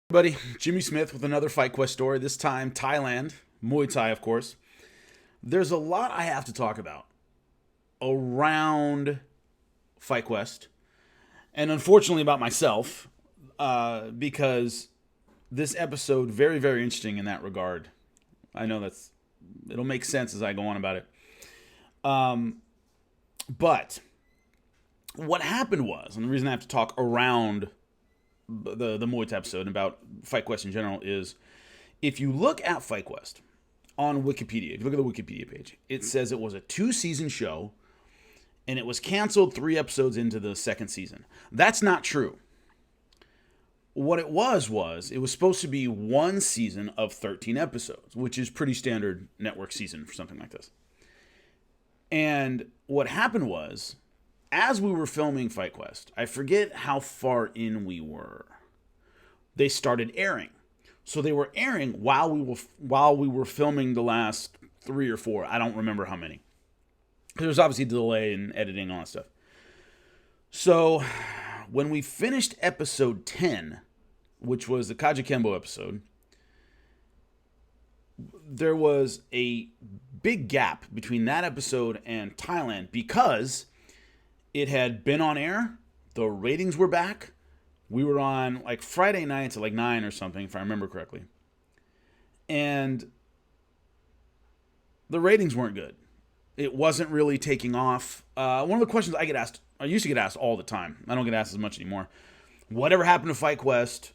Buddy, Jimmy Smith with another Fight Quest story. This time, Thailand, Muay Thai, of course. There's a lot I have to talk about around Fight Quest, and unfortunately about myself, because this episode very, very interesting in that regard. I know it'll make sense as I go on about it. Um, but what happened was, and the reason I have to talk around the Muay Thai episode and about Fight Quest in general is if you look at Fight Quest on Wikipedia, if you look at the Wikipedia page, it says it was a 2-season show and it was canceled 3 episodes into the second season. That's not true. What it was it was supposed to be 1 season of 13 episodes, which is pretty standard network season for something like this. And what happened was, as we were filming Fight Quest, I forget how far in we were. They started airing. So they were airing while we were filming the last 3 or 4. I don't remember how many. There was obviously a delay in editing and all that stuff. So when we finished episode 10, which was the Kaja Kembo episode, there was a big gap between that episode and Thailand because it had been on air, the ratings were back. We were on like Friday nights at like 9 or something, if I remember correctly. And the ratings weren't good. It wasn't really taking off. One of the questions I used to get asked all the time. I don't get asked as much anymore. Whatever happened to Fight Quest?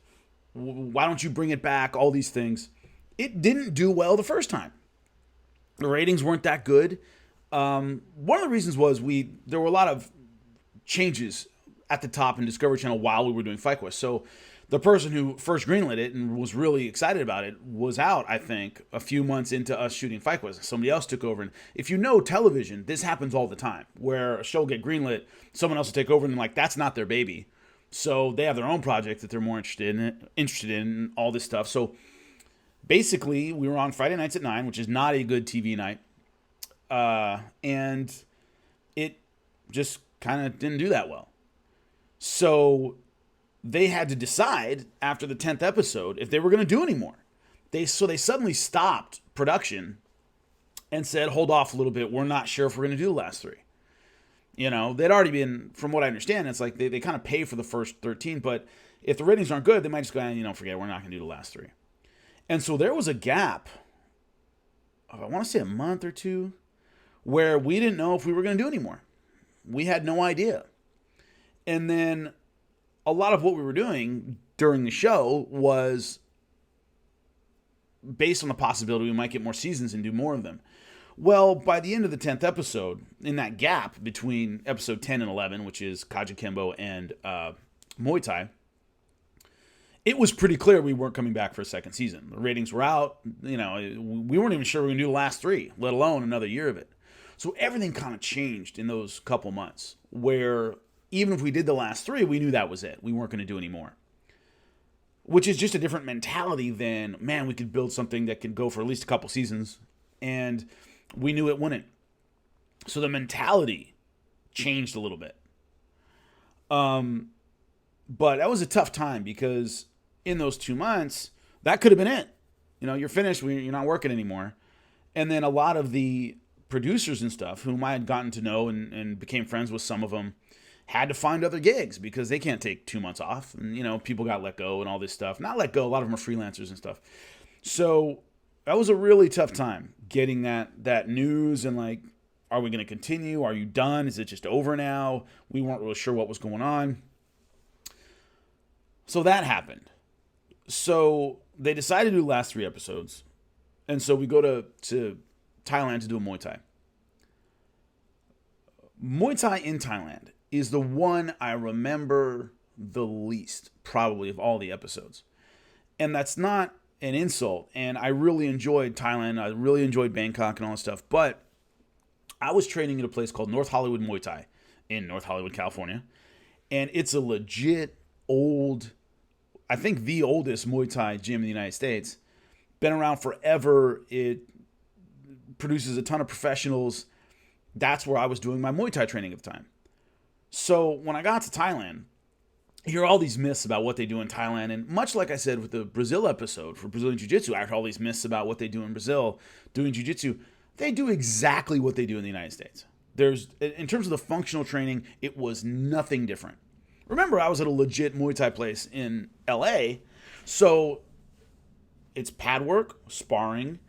Why don't you bring it back? All these things. It didn't do well the first time. The ratings weren't that good. One of the reasons was there were a lot of changes at the top in Discovery Channel while we were doing Fight Quest. So the person who first greenlit it and was really excited about it was out, I think, a few months into us shooting Fight Quest. Somebody else took over. And if you know television, this happens all the time, where a show will get greenlit, someone else will take over, and like, that's not their baby. So they have their own project that they're more interested in all this stuff. So basically, we were on Friday nights at 9, which is not a good TV night. And it just kind of didn't do that well. So they had to decide after the 10th episode if they were going to do any more. So they suddenly stopped production and said, hold off a little bit. We're not sure if we're going to do the last 3. They'd already been, from what I understand, it's like they kind of pay for the first 13, but if the ratings aren't good, they might just go, forget it, we're not going to do the last 3. And so there was a gap of, I want to say, a month or 2, where we didn't know if we were going to do anymore. We had no idea. And then a lot of what we were doing during the show was based on the possibility we might get more seasons and do more of them. Well, by the end of the 10th episode, in that gap between episode 10 and 11, which is Kaja Kembo and Muay Thai, it was pretty clear we weren't coming back for a second season. The ratings were out. We weren't even sure we were going to do the last 3, let alone another year of it. So everything kind of changed in those couple months, where even if we did the last 3, we knew that was it. We weren't going to do any more. Which is just a different mentality than, man, we could build something that could go for at least a couple seasons. And we knew it wouldn't. So the mentality changed a little bit. But that was a tough time because in those 2 months, that could have been it. You're finished. You're not working anymore. And then a lot of the producers and stuff, whom I had gotten to know and became friends with some of them, had to find other gigs because they can't take 2 months off. And, people got let go and all this stuff. Not let go. A lot of them are freelancers and stuff. So that was a really tough time getting that news and like, are we going to continue? Are you done? Is it just over now? We weren't really sure what was going on. So that happened. So they decided to do the last 3 episodes. And so we go to Thailand to do a Muay Thai. Muay Thai in Thailand is the one I remember the least, probably, of all the episodes. And that's not an insult. And I really enjoyed Thailand. I really enjoyed Bangkok and all that stuff. But I was training at a place called North Hollywood Muay Thai in North Hollywood, California. And it's a legit old, I think the oldest Muay Thai gym in the United States. Been around forever. It produces a ton of professionals. That's where I was doing my Muay Thai training at the time. So when I got to Thailand, hear all these myths about what they do in Thailand. And much like I said with the Brazil episode for Brazilian Jiu-Jitsu, I heard all these myths about what they do in Brazil doing Jiu-Jitsu. They do exactly what they do in the United States. In terms of the functional training, it was nothing different. Remember, I was at a legit Muay Thai place in LA, so it's pad work, sparring,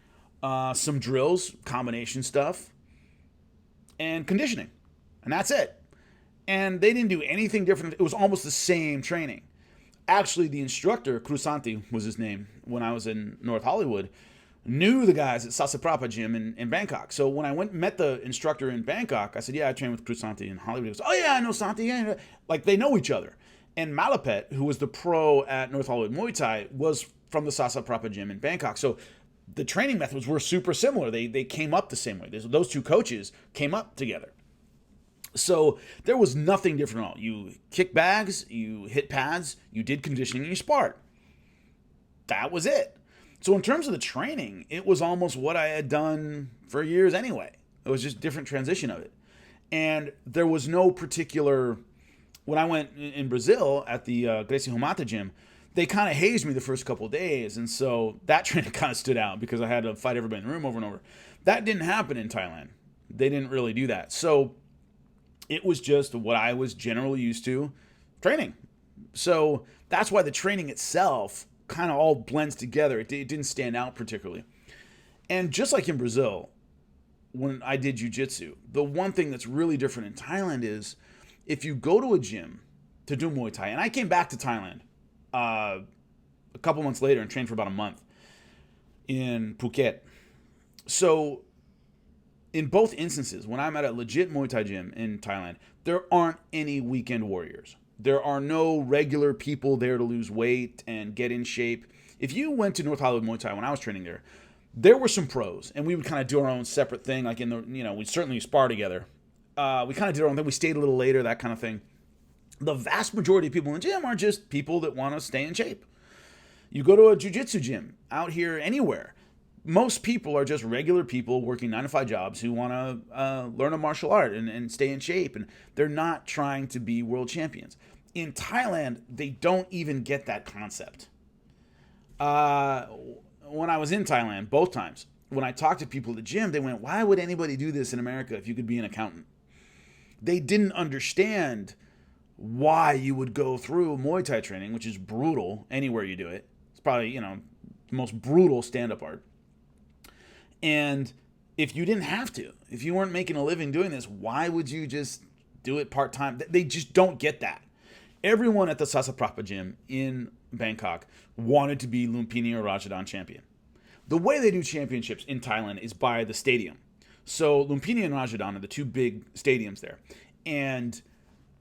some drills, combination stuff, and conditioning. And that's it. And they didn't do anything different. It was almost the same training. Actually, the instructor, Crusanti was his name, when I was in North Hollywood, knew the guys at Sasaprapa Gym in Bangkok. So when I went and met the instructor in Bangkok, I said, yeah, I train with Crusanti in Hollywood. He goes, oh yeah, I know Santi. Yeah. Like, they know each other. And Malapet, who was the pro at North Hollywood Muay Thai, was from the Sasaprapa Gym in Bangkok. So the training methods were super similar. They came up the same way. Those two coaches came up together. So there was nothing different at all. You kick bags, you hit pads, you did conditioning, and you sparred. That was it. So in terms of the training, it was almost what I had done for years anyway. It was just a different transition of it. And there was no particular... When I went in Brazil at the Gracie Homata gym, they kind of hazed me the first couple of days. And so that training kind of stood out because I had to fight everybody in the room over and over. That didn't happen in Thailand. They didn't really do that. So it was just what I was generally used to training. So that's why the training itself kind of all blends together. It didn't stand out particularly. And just like in Brazil, when I did jiu-jitsu, the one thing that's really different in Thailand is if you go to a gym to do Muay Thai, and I came back to Thailand a couple months later and trained for about a month in Phuket. So in both instances, when I'm at a legit Muay Thai gym in Thailand, there aren't any weekend warriors. There are no regular people there to lose weight and get in shape. If you went to North Hollywood Muay Thai when I was training there were some pros, and we would kind of do our own separate thing. Like we'd certainly spar together. We kind of did our own thing. We stayed a little later, that kind of thing. The vast majority of people in the gym are just people that want to stay in shape. You go to a jiu-jitsu gym out here anywhere. Most people are just regular people working 9-to-5 jobs who want to learn a martial art and stay in shape, and they're not trying to be world champions. In Thailand, they don't even get that concept. When I was in Thailand, both times, when I talked to people at the gym, they went, why would anybody do this in America if you could be an accountant? They didn't understand why you would go through Muay Thai training, which is brutal anywhere you do it. It's probably, the most brutal stand-up art. And if you didn't have to, if you weren't making a living doing this, why would you just do it part-time? They just don't get that. Everyone at the Sasaprapa gym in Bangkok wanted to be Lumpini or Rajadhan champion. The way they do championships in Thailand is by the stadium. So Lumpini and Rajadhan are the two big stadiums there. And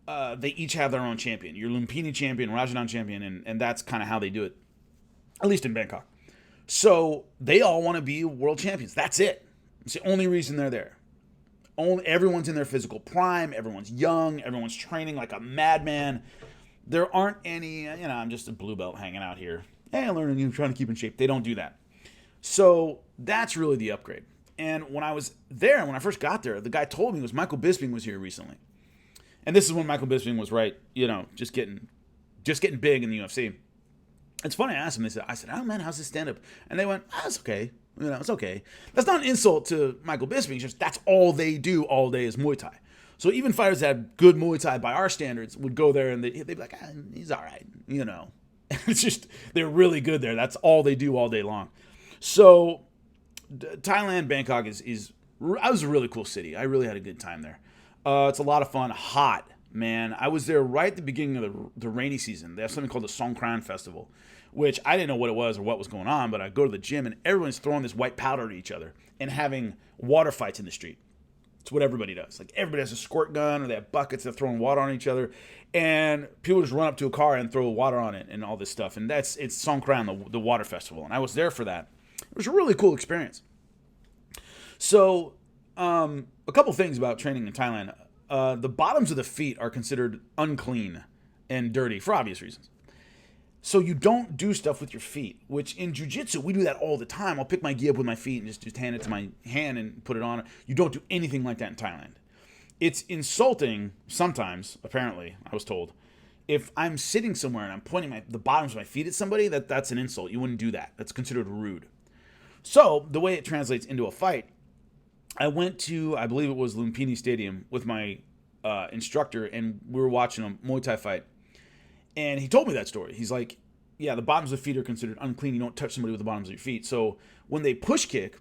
they each have their own champion. Your Lumpini champion, Rajadhan champion, and that's kind of how they do it, at least in Bangkok. So they all want to be world champions. That's it. It's the only reason they're there. Everyone's in their physical prime. Everyone's young. Everyone's training like a madman. There aren't any, I'm just a blue belt hanging out here. Hey, I'm learning, trying to keep in shape. They don't do that. So that's really the upgrade. And when I was there, when I first got there, the guy told me Michael Bisping was here recently. And this is when Michael Bisping was just getting big in the UFC. It's funny, I asked him, I said, oh man, how's this stand-up? And they went, it's okay. It's okay. That's not an insult to Michael Bisping. It's just that's all they do all day is Muay Thai. So even fighters that have good Muay Thai by our standards would go there and they'd be like, he's all right, It's just, they're really good there. That's all they do all day long. So Thailand, Bangkok was a really cool city. I really had a good time there. It's a lot of fun. Hot, man. I was there right at the beginning of the rainy season. They have something called the Songkran Festival, which I didn't know what it was or what was going on, but I go to the gym and everyone's throwing this white powder at each other and having water fights in the street. It's what everybody does. Like everybody has a squirt gun or they have buckets. They're throwing water on each other, and people just run up to a car and throw water on it and all this stuff. And it's Songkran, the water festival, and I was there for that. It was a really cool experience. So, a couple things about training in Thailand. The bottoms of the feet are considered unclean and dirty for obvious reasons. So you don't do stuff with your feet, which in jiu-jitsu, we do that all the time. I'll pick my gi up with my feet and just hand it to my hand and put it on. You don't do anything like that in Thailand. It's insulting sometimes, apparently, I was told. if I'm sitting somewhere and I'm pointing the bottoms of my feet at somebody, that's an insult. You wouldn't do that. That's considered rude. So the way it translates into a fight, I went to, I believe it was Lumpini Stadium with my instructor, and we were watching a Muay Thai fight. And he told me that story. He's like, yeah, the bottoms of the feet are considered unclean. You don't touch somebody with the bottoms of your feet. So when they push kick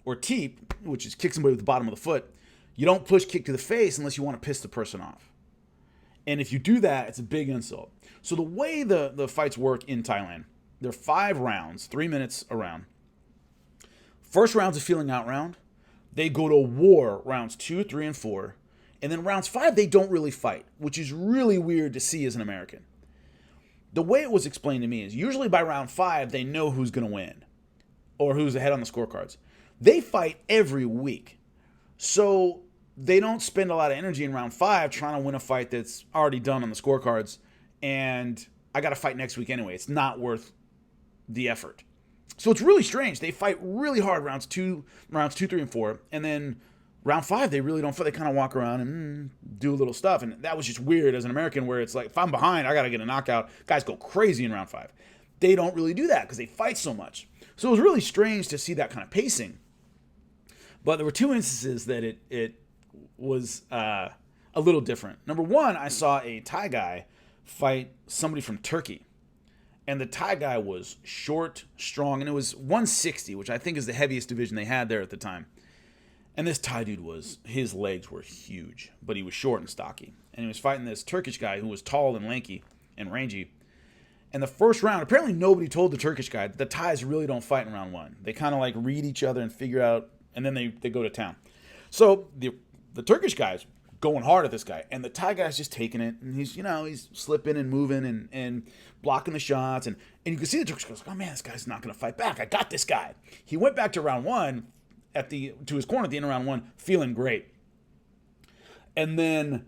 or teep, which is kick somebody with the bottom of the foot, you don't push kick to the face unless you want to piss the person off. And if you do that, it's a big insult. So the way the fights work in Thailand, they're 5 rounds, 3 minutes a round. First round's a feeling out round. They go to war rounds 2, 3, and 4. And then rounds 5, they don't really fight, which is really weird to see as an American. The way it was explained to me is usually by round 5, they know who's going to win or who's ahead on the scorecards. They fight every week. So they don't spend a lot of energy in round 5 trying to win a fight that's already done on the scorecards. And I got to fight next week anyway. It's not worth the effort. So it's really strange. They fight really hard rounds 2, 3, and 4. And then round 5, they really don't fight. They kind of walk around and do a little stuff. And that was just weird as an American, where it's like, if I'm behind, I got to get a knockout. Guys go crazy in round 5. They don't really do that because they fight so much. So it was really strange to see that kind of pacing. But there were 2 instances that it was a little different. Number 1, I saw a Thai guy fight somebody from Turkey. And the Thai guy was short, strong, and it was 160, which I think is the heaviest division they had there at the time. And this Thai dude his legs were huge, but he was short and stocky. And he was fighting this Turkish guy who was tall and lanky and rangy. And the first round, apparently nobody told the Turkish guy that the Thais really don't fight in round 1. They kind of like read each other and figure out, and then they go to town. So the Turkish guy's going hard at this guy, and the Thai guy's just taking it, and he's slipping and moving and blocking the shots, and you can see the Turkish guy's like, oh man, this guy's not going to fight back. I got this guy. He went back to round 1 to his corner at the end of round 1, feeling great. And then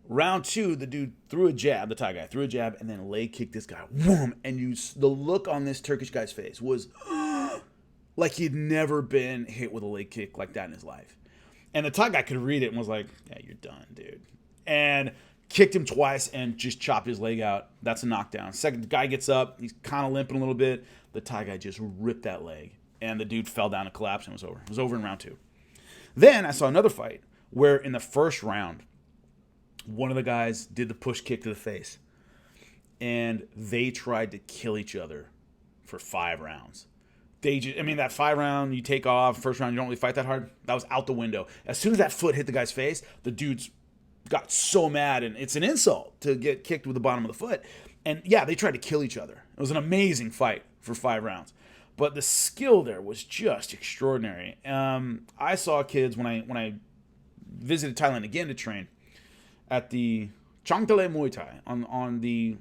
round 2, the dude threw a jab, the Thai guy threw a jab, and then leg kicked this guy. Whoom! And the look on this Turkish guy's face was like he'd never been hit with a leg kick like that in his life. And the Thai guy could read it and was like, yeah, you're done, dude. And kicked him twice and just chopped his leg out. That's a knockdown. Second guy gets up. He's kind of limping a little bit. The Thai guy just ripped that leg. And the dude fell down and collapsed and it was over. It was over in round 2. Then I saw another fight where in the first round, one of the guys did the push kick to the face. And they tried to kill each other for 5 rounds. That 5 round, you take off, first round, you don't really fight that hard. That was out the window. As soon as that foot hit the guy's face, the dudes got so mad, and it's an insult to get kicked with the bottom of the foot. And yeah, they tried to kill each other. It was an amazing fight for 5 rounds. But the skill there was just extraordinary. I saw kids when I visited Thailand again to train at the Changtale Muay Thai on the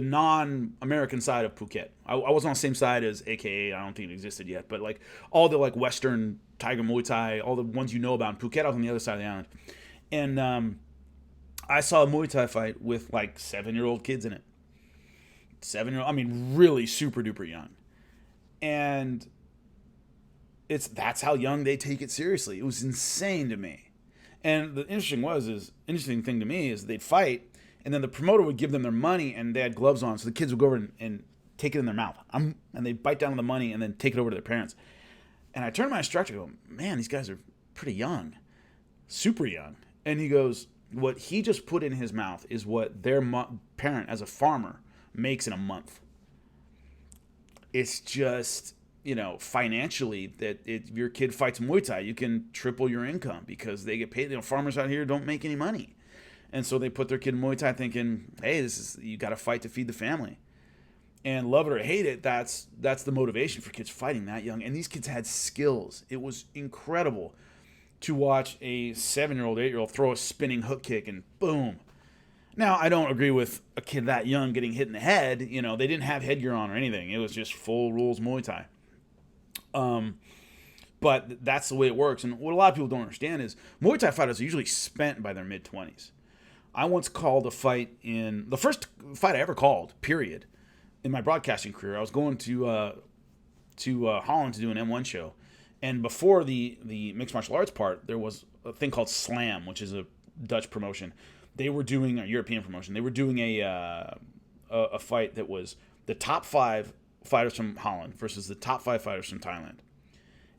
non-American side of Phuket. I wasn't on the same side as AKA. I don't think it existed yet, but like all the like Western Tiger Muay Thai, all the ones you know about in Phuket, I was on the other side of the island. And I saw a Muay Thai fight with like 7-year-old kids in it. 7-year-old, really super duper young. And that's how young they take it seriously. It was insane to me. And the interesting thing to me is they'd fight, and then the promoter would give them their money, and they had gloves on, so the kids would go over and take it in their mouth. And they bite down on the money and then take it over to their parents. And I turned to my instructor and go, man, these guys are pretty young, super young. And he goes, what he just put in his mouth is what their parent, as a farmer, makes in a month. It's just, financially, that if your kid fights Muay Thai, you can triple your income because they get paid. Farmers out here don't make any money. And so they put their kid in Muay Thai thinking, hey, you got to fight to feed the family. And love it or hate it, that's the motivation for kids fighting that young. And these kids had skills. It was incredible to watch a 7-year-old, 8-year-old throw a spinning hook kick and boom. Now, I don't agree with a kid that young getting hit in the head. They didn't have headgear on or anything. It was just full rules Muay Thai. But that's the way it works. And what a lot of people don't understand is Muay Thai fighters are usually spent by their mid-20s. I once called a fight the first fight I ever called, period, in my broadcasting career. I was going to Holland to do an M1 show. And before the mixed martial arts part, there was a thing called Slam, which is a Dutch promotion. they were doing a European promotion. They were doing a fight that was the top 5 fighters from Holland versus the top 5 fighters from Thailand.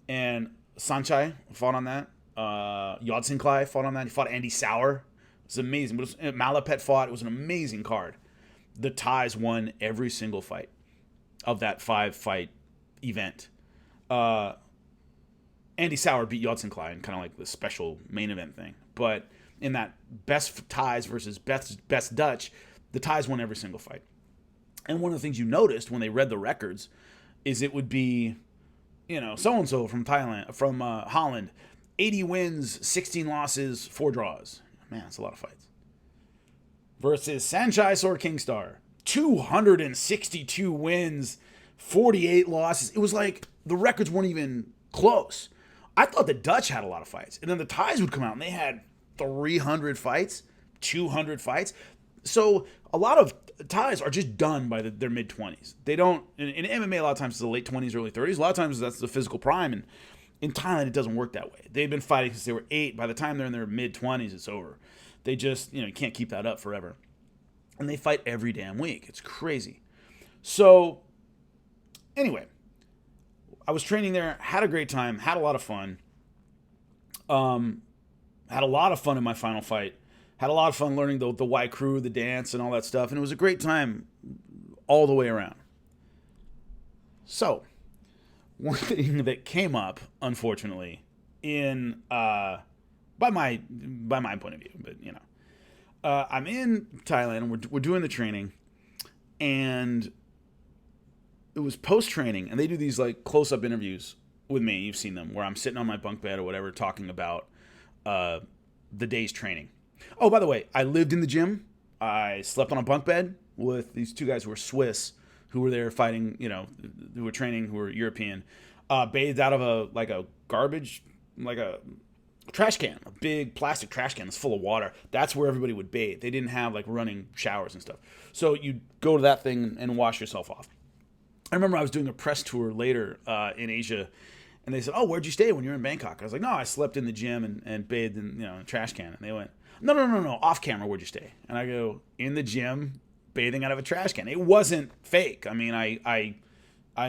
And Sanchai fought on that. Yodsanklai fought on that. He fought Andy Sauer. It was amazing. Malapet fought. It was an amazing card. The Thais won every single fight of that 5-fight event. Andy Sauer beat Yodsanklai in kind of like the special main event thing. But in that best Thais versus best Dutch, the Thais won every single fight. And one of the things you noticed when they read the records is it would be, so-and-so from Holland, 80 wins, 16 losses, 4 draws. Man, that's a lot of fights. Versus Saenchai Sorkingstar, 262 wins, 48 losses. It was like the records weren't even close. I thought the Dutch had a lot of fights. And then the Thais would come out and they had 300 fights, 200 fights. So a lot of Thais are just done by their mid-20s. They don't, in MMA a lot of times it's the late 20s, early 30s. A lot of times that's the physical prime. And in Thailand it doesn't work that way. They've been fighting since they were 8. By the time they're in their mid-20s, it's over. They just, you can't keep that up forever. And they fight every damn week. It's crazy. So, anyway, I was training there, had a great time, had a lot of fun. Had a lot of fun in my final fight. Had a lot of fun learning the White Crew, the dance, and all that stuff. And it was a great time all the way around. So, one thing that came up, unfortunately, in by my point of view, but I'm in Thailand and we're doing the training, and it was post-training, and they do these like close-up interviews with me. You've seen them, where I'm sitting on my bunk bed or whatever talking about the day's training. Oh, by the way, I lived in the gym. I slept on a bunk bed with these 2 guys who were Swiss, who were there fighting, who were training, who were European. Bathed out of a garbage, like a trash can, a big plastic trash can that's full of water. That's where everybody would bathe. They didn't have like running showers and stuff. So you'd go to that thing and wash yourself off. I remember I was doing a press tour later in Asia, and they said, "Oh, where'd you stay when you were in Bangkok?" I was like, "No, I slept in the gym and bathed in a trash can." And they went, No, off camera, where'd you stay? And I go, in the gym, bathing out of a trash can. It wasn't fake. I mean, I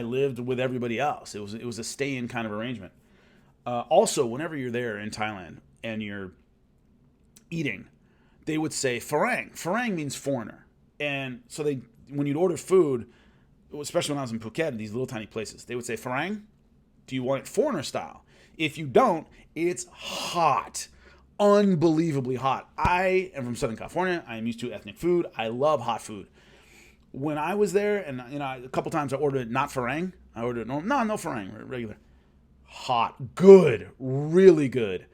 lived with everybody else. It was a stay-in kind of arrangement. Also, whenever you're there in Thailand and you're eating, they would say Farang. Farang means foreigner. And so when you'd order food, especially when I was in Phuket, these little tiny places, they would say, Farang, do you want it foreigner style? If you don't, it's hot. Unbelievably hot. I am from Southern California. I am used to ethnic food. I love hot food. When I was there, and a couple times I ordered not Farang. I ordered no Farang, regular. Hot, good, really good,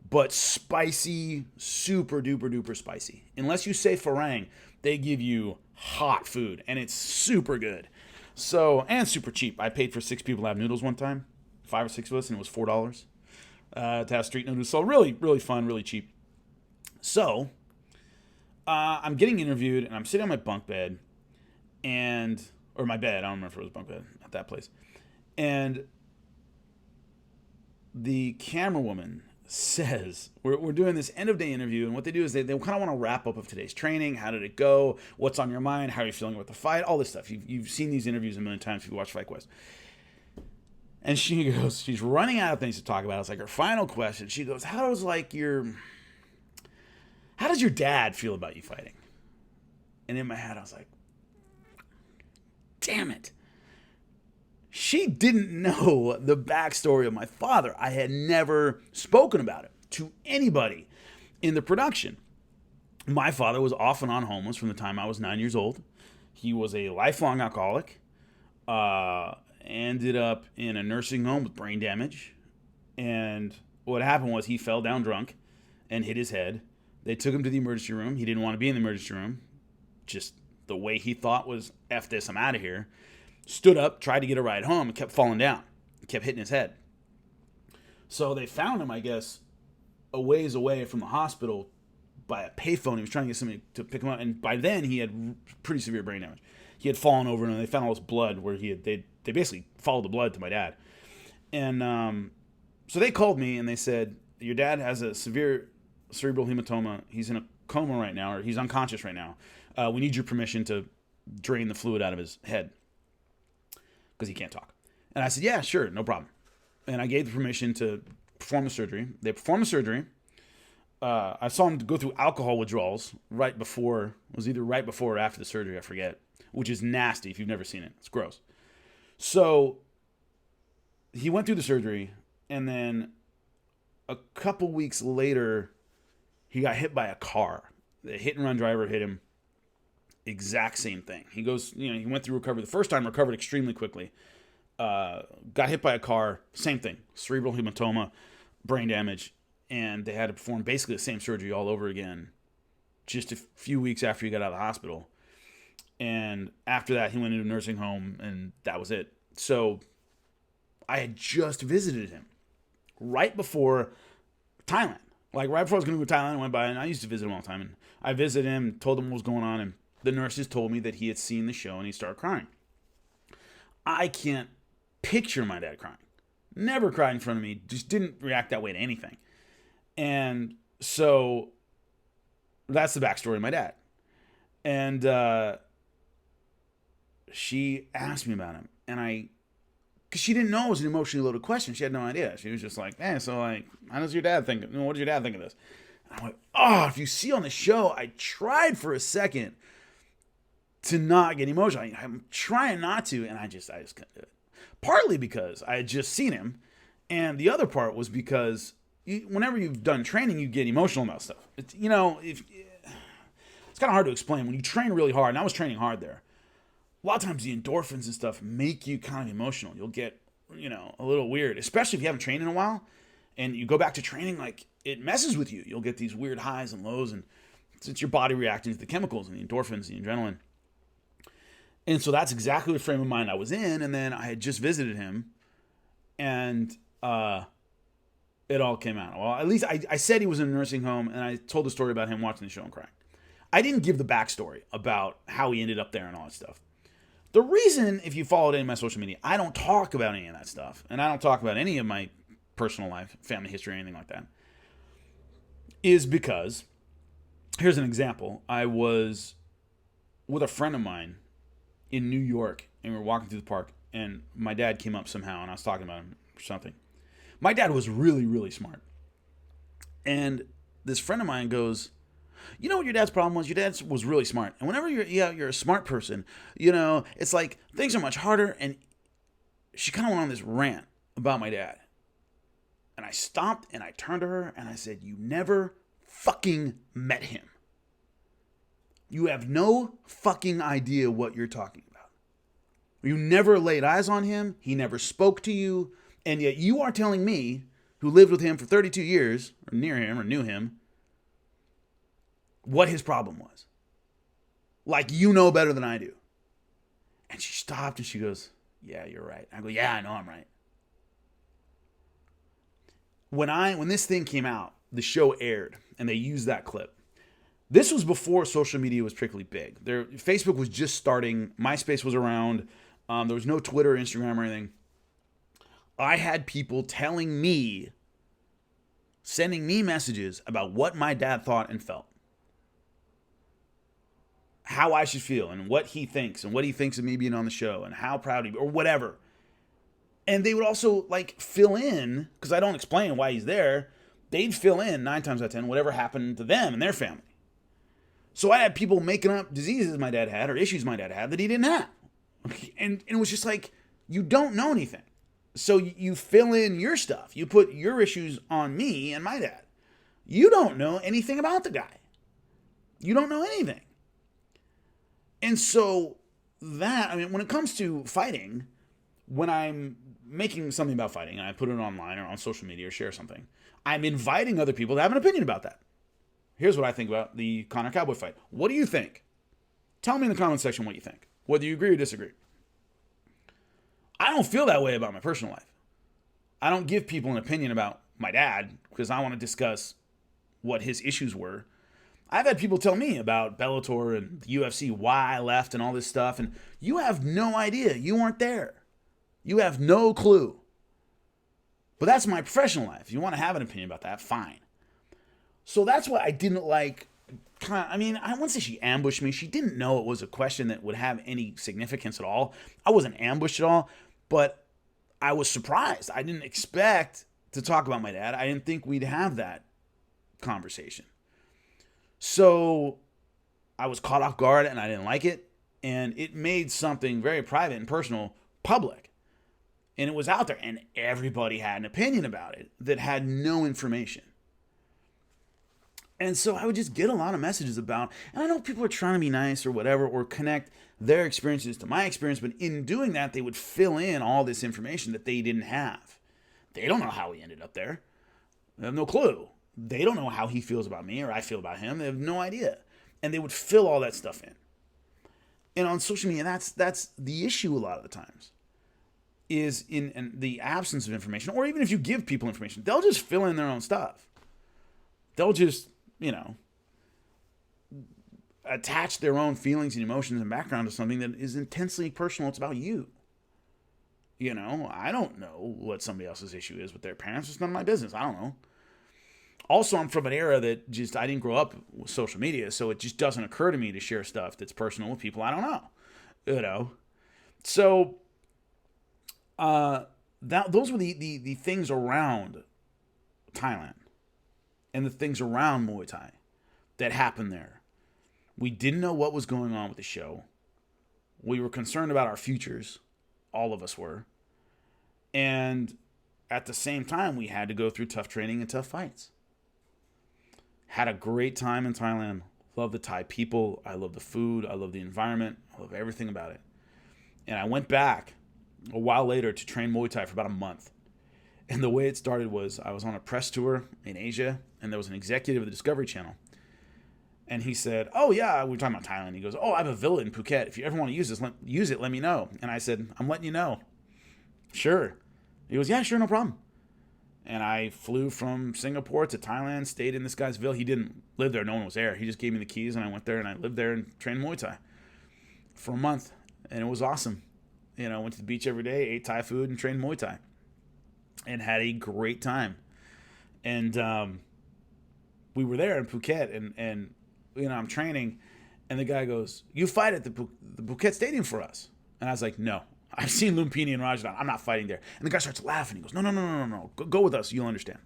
but spicy, super duper duper spicy. Unless you say Farang, they give you hot food, and it's super good. So, and super cheap. I paid for 6 people to have noodles one time, 5 or 6 of us, and it was $4 to have street noodles. So really, really fun, really cheap. So, I'm getting interviewed, and I'm sitting on my bunk bed, or my bed. I don't remember if it was bunk bed at that place, and the camera woman says, we're doing this end of day interview, and what they do is they kind of want to wrap up of today's training. How did it go? What's on your mind? How are you feeling about the fight? All this stuff. You've seen these interviews a million times if you watch Fight Quest. And she goes, she's running out of things to talk about. It's like her final question. She goes, how does your dad feel about you fighting? And in my head, I was like, damn it. She didn't know the backstory of my father. I had never spoken about it to anybody in the production. My father was off and on homeless from the time I was 9 years old. He was a lifelong alcoholic. Ended up in a nursing home with brain damage. And what happened was he fell down drunk and hit his head. They took him to the emergency room. He didn't want to be in the emergency room. Just the way he thought was, F this, I'm out of here. Stood up, tried to get a ride home, and kept falling down. Kept hitting his head. So they found him, I guess, a ways away from the hospital by a payphone. He was trying to get somebody to pick him up. And by then, he had pretty severe brain damage. He had fallen over, and they found all this blood where they basically followed the blood to my dad. And so they called me, and they said, your dad has a severe cerebral hematoma. He's in a coma right now, or he's unconscious right now. We need your permission to drain the fluid out of his head because he can't talk. And I said, yeah, sure, no problem. And I gave the permission to perform the surgery. They performed the surgery. I saw him go through alcohol withdrawals right before, it was either right before or after the surgery, I forget, which is nasty if you've never seen it. It's gross. So he went through the surgery, and then a couple weeks later, he got hit by a car. The hit and run driver hit him. Exact same thing. He goes, he went through recovery. The first time, recovered extremely quickly. Got hit by a car, same thing. Cerebral hematoma, brain damage. And they had to perform basically the same surgery all over again just a few weeks after he got out of the hospital. And after that, he went into a nursing home, and that was it. So I had just visited him right before Thailand. Like right before I was going to go to Thailand, I went by, and I used to visit him all the time. And I visited him, told him what was going on, and the nurses told me that he had seen the show, and he started crying. I can't picture my dad crying. Never cried in front of me, just didn't react that way to anything. And so that's the backstory of my dad. And she asked me about him. And because she didn't know it was an emotionally loaded question. She had no idea. She was just like, so like, how does your dad think? What does your dad think of this? And I'm like, if you see on the show, I tried for a second to not get emotional. I'm trying not to, and I just couldn't do it. Partly because I had just seen him, and the other part was because whenever you've done training, you get emotional about stuff. It's kind of hard to explain. When you train really hard, and I was training hard there, a lot of times the endorphins and stuff make you kind of emotional. You'll get, a little weird, especially if you haven't trained in a while, and you go back to training, like, it messes with you. You'll get these weird highs and lows, and it's your body reacting to the chemicals and the endorphins, the adrenaline. And so that's exactly the frame of mind I was in. And then I had just visited him, and it all came out. Well, at least I said he was in a nursing home, and I told the story about him watching the show and crying. I didn't give the backstory about how he ended up there and all that stuff. The reason, if you followed any of my social media, I don't talk about any of that stuff, and I don't talk about any of my personal life, family history, or anything like that, is because, here's an example. I was with a friend of mine in New York, and we were walking through the park, and my dad came up somehow, and I was talking about him or something. My dad was really, really smart. And this friend of mine goes, you know what your dad's problem was? Your dad was really smart. And whenever you're a smart person, it's like things are much harder. And she kind of went on this rant about my dad. And I stopped, and I turned to her, and I said, you never fucking met him. You have no fucking idea what you're talking about. You never laid eyes on him. He never spoke to you. And yet you are telling me, who lived with him for 32 years, or near him, or knew him, what his problem was. Like you know better than I do. And she stopped and she goes, yeah, you're right. I go, yeah, I know I'm right. When this thing came out, the show aired, and they used that clip. This was before social media was particularly big. Facebook was just starting. MySpace was around. There was no Twitter, Instagram, or anything. I had people telling me, sending me messages about what my dad thought and felt. How I should feel, and what he thinks, and what he thinks of me being on the show, and how proud he be, or whatever. And they would also, like, fill in, because I don't explain why he's there. They'd fill in, 9 times out of 10, whatever happened to them and their family. So I had people making up diseases my dad had or issues my dad had that he didn't have. And it was just like, you don't know anything. So you fill in your stuff. You put your issues on me and my dad. You don't know anything about the guy. You don't know anything. And so when it comes to fighting, when I'm making something about fighting and I put it online or on social media or share something, I'm inviting other people to have an opinion about that. Here's what I think about the Conor Cowboy fight. What do you think? Tell me in the comment section what you think, whether you agree or disagree. I don't feel that way about my personal life. I don't give people an opinion about my dad because I want to discuss what his issues were. I've had people tell me about Bellator and the UFC, why I left and all this stuff, and you have no idea. You weren't there. You have no clue. But that's my professional life. If you want to have an opinion about that, fine. So that's why I didn't like I mean, I wouldn't say she ambushed me. She didn't know it was a question that would have any significance at all. I wasn't ambushed at all, but I was surprised. I didn't expect to talk about my dad. I didn't think we'd have that conversation. So I was caught off guard and I didn't like it. And it made something very private and personal public. And it was out there. And everybody had an opinion about it that had no information. And so I would just get a lot of messages about, and I know people are trying to be nice or whatever, or connect their experiences to my experience, but in doing that, they would fill in all this information that they didn't have. They don't know how he ended up there. They have no clue. They don't know how he feels about me or I feel about him. They have no idea. And they would fill all that stuff in. And on social media, that's the issue a lot of the times, is in the absence of information, or even if you give people information, they'll just fill in their own stuff. They'll just, attach their own feelings and emotions and background to something that is intensely personal. It's about you. I don't know what somebody else's issue is with their parents. It's none of my business. I don't know. Also, I'm from an era that I didn't grow up with social media, so it just doesn't occur to me to share stuff that's personal with people I don't know. So those were the things around Thailand and the things around Muay Thai that happened there. We didn't know what was going on with the show. We were concerned about our futures. All of us were. And at the same time, we had to go through tough training and tough fights. Had a great time in Thailand. Love the Thai people. I love the food. I love the environment. I love everything about it. And I went back a while later to train Muay Thai for about a month. And the way it started was I was on a press tour in Asia, and there was an executive of the Discovery Channel. And he said, oh, yeah, we were talking about Thailand. He goes, oh, I have a villa in Phuket. If you ever want to use it, let me know. And I said, I'm letting you know. Sure. He goes, yeah, sure, no problem. And I flew from Singapore to Thailand, stayed in this guy's villa. He didn't live there. No one was there. He just gave me the keys, and I went there, and I lived there and trained Muay Thai for a month. And it was awesome. Went to the beach every day, ate Thai food, and trained Muay Thai. And had a great time. And we were there in Phuket, and I'm training, and the guy goes, you fight at the Phuket Stadium for us. And I was like, no. I've seen Lumpini and Rajadan. I'm not fighting there. And the guy starts laughing. He goes, no. Go with us. You'll understand.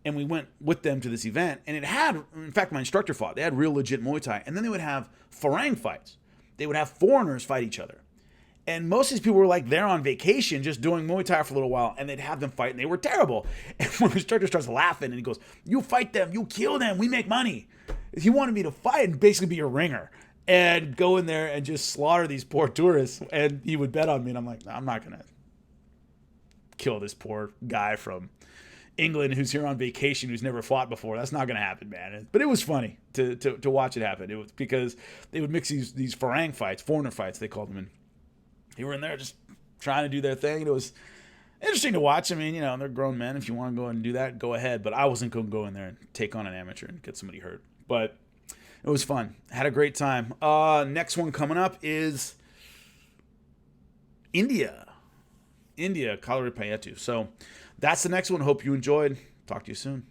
And we went with them to this event, and it had, in fact, my instructor fought. They had real legit Muay Thai. And then they would have Farang fights. They would have foreigners fight each other. And most of these people were like there on vacation just doing Muay Thai for a little while, and they'd have them fight, and they were terrible. And when the instructor starts laughing, and he goes, you fight them, you kill them, we make money. He wanted me to fight and basically be a ringer and go in there and just slaughter these poor tourists. And he would bet on me, and I'm like, no, I'm not going to kill this poor guy from England who's here on vacation, who's never fought before. That's not going to happen, man. But it was funny to watch it happen. It was because they would mix these Farang fights, foreigner fights, they called them, and they were in there just trying to do their thing. And it was interesting to watch. I mean, they're grown men. If you want to go and do that, go ahead. But I wasn't going to go in there and take on an amateur and get somebody hurt. But it was fun. Had a great time. Next one coming up is India, Kalauri Payetu. So that's the next one. Hope you enjoyed. Talk to you soon.